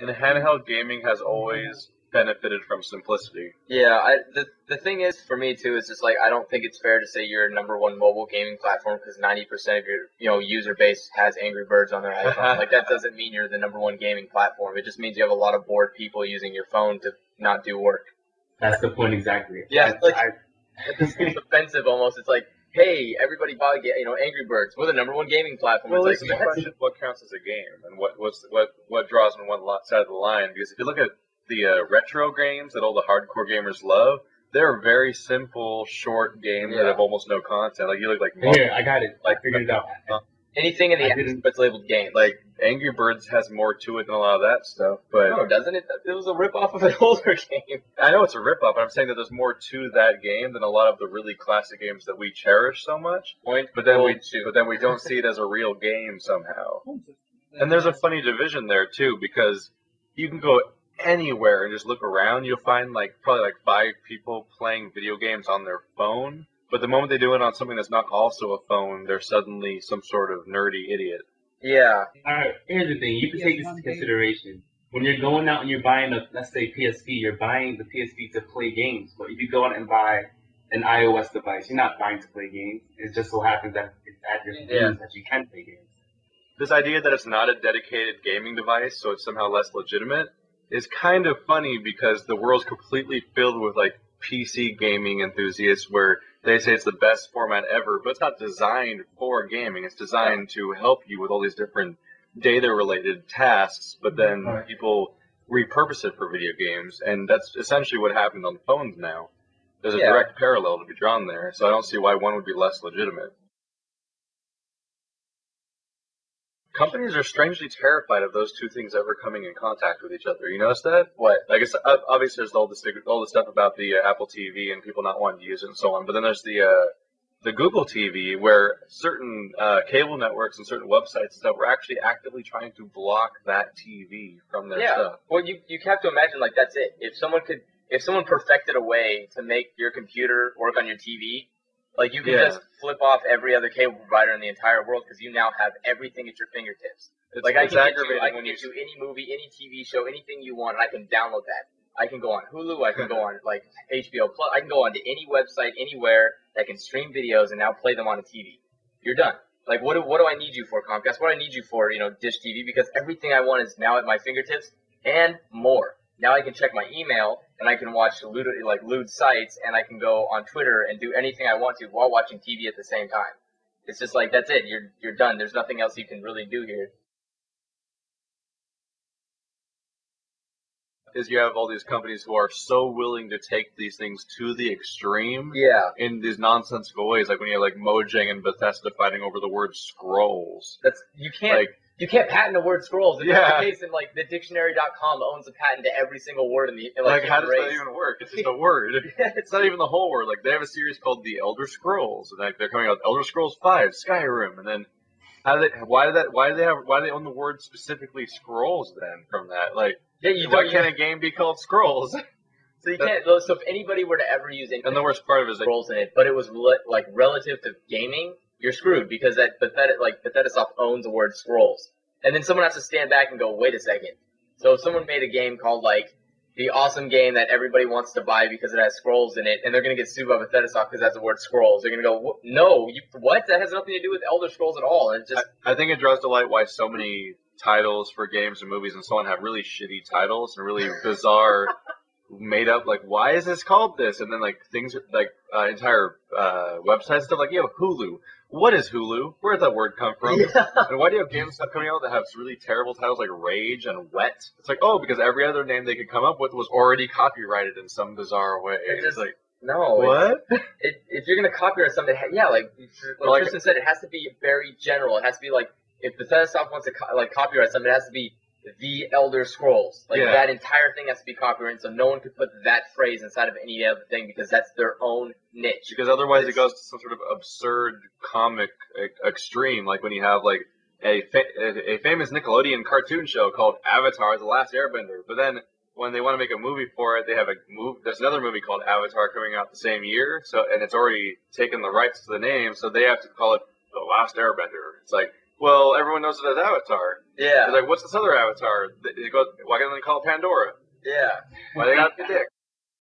And handheld gaming has always benefited from simplicity. Yeah, the thing is, for me too, is just like, I don't think it's fair to say you're a #1 mobile gaming platform because 90% of your user base has Angry Birds on their iPhone. Like, that doesn't mean you're the #1 gaming platform. It just means you have a lot of bored people using your phone to not do work. That's the point exactly. Yeah, it's offensive almost. It's like, hey, everybody buy Angry Birds. We're the #1 gaming platform. Well, it's like, the question of what counts as a game and what draws on one side of the line. Because if you look at the retro games that all the hardcore gamers love, they're very simple, short games that have almost no content. Like, you look like here, I got it. I figured it out. Anything in the end that's labeled game. Like, Angry Birds has more to it than a lot of that stuff. But no, doesn't it? It was a ripoff of an older game. I know it's a ripoff, but I'm saying that there's more to that game than a lot of the really classic games that we cherish so much. But then we don't see it as a real game somehow. And there's a funny division there too, because you can go anywhere and just look around. You'll find probably 5 people playing video games on their phone. But the moment they do it on something that's not also a phone, they're suddenly some sort of nerdy idiot. Yeah. Alright, here's the thing. You can take this into consideration. When you're going out and you're buying let's say PSP, you're buying the PSP to play games. But if you go out and buy an iOS device, you're not buying to play games. It just so happens that it's at your convenience that you can play games. This idea that it's not a dedicated gaming device, so it's somehow less legitimate, is kind of funny because the world's completely filled with PC gaming enthusiasts where they say it's the best format ever, but it's not designed for gaming. It's designed to help you with all these different data-related tasks, but then people repurpose it for video games, and that's essentially what happened on phones now. There's a direct parallel to be drawn there, so I don't see why one would be less legitimate. Companies are strangely terrified of those two things ever coming in contact with each other. You notice that? What? I guess obviously there's all the stuff about the Apple TV and people not wanting to use it and so on. But then there's the Google TV where certain cable networks and certain websites and stuff were actually actively trying to block that TV from their stuff. Well, you have to imagine that's it. If someone perfected a way to make your computer work on your TV. You can just flip off every other cable provider in the entire world because you now have everything at your fingertips. I can get you any movie, any TV show, anything you want, and I can download that. I can go on Hulu, I can go on HBO Plus, I can go on to any website, anywhere that can stream videos and now play them on a TV. You're done. What do I need you for, Comcast? What do I need you for, Dish TV? Because everything I want is now at my fingertips and more. Now I can check my email, and I can watch lewd sites, and I can go on Twitter and do anything I want to while watching TV at the same time. It's just that's it. You're done. There's nothing else you can really do here. Is you have all these companies who are so willing to take these things to the extreme in these nonsensical ways. When you have Mojang and Bethesda fighting over the word scrolls. You can't patent a word scrolls. If that's the case, then the dictionary.com owns a patent to every single word in the how does that even work? It's just a word. It's not even the whole word. They have a series called The Elder Scrolls, and they're coming out with Elder Scrolls 5, Skyrim, and then why do they own the word specifically scrolls then from that? Why can't a game be called Scrolls? So you can't. So if anybody were to ever use anything, and the worst part of it is scrolls in it, but it was relative to gaming. You're screwed because that Bethesda owns the word scrolls. And then someone has to stand back and go, wait a second. So if someone made a game called the awesome game that everybody wants to buy because it has scrolls in it, and they're going to get sued by Bethesda because that's the word scrolls, they're going to go, no, what? That has nothing to do with Elder Scrolls at all. And it's just I think it draws to light why so many titles for games and movies and so on have really shitty titles and really bizarre made up, why is this called this? And then, things, entire websites and stuff, you have Hulu. What is Hulu? Where did that word come from? And why do you have games coming out that have really terrible titles like Rage and Wet? It's because every other name they could come up with was already copyrighted in some bizarre way. It's no. What? If you're going to copyright something, Tristan said, it has to be very general. It has to be if Bethesda wants to copyright something, it has to be The Elder Scrolls. That entire thing has to be copyrighted, so no one could put that phrase inside of any other thing because that's their own niche. Because otherwise it goes to some sort of absurd comic extreme, when you have a famous Nickelodeon cartoon show called Avatar: The Last Airbender. But then when they want to make a movie for it, they have there's another movie called Avatar coming out the same year, and it's already taken the rights to the name, so they have to call it The Last Airbender. It's well, everyone knows it as Avatar. Yeah. They're like, what's this other avatar? They go, why can't they call it Pandora? Yeah. Why they got the dick?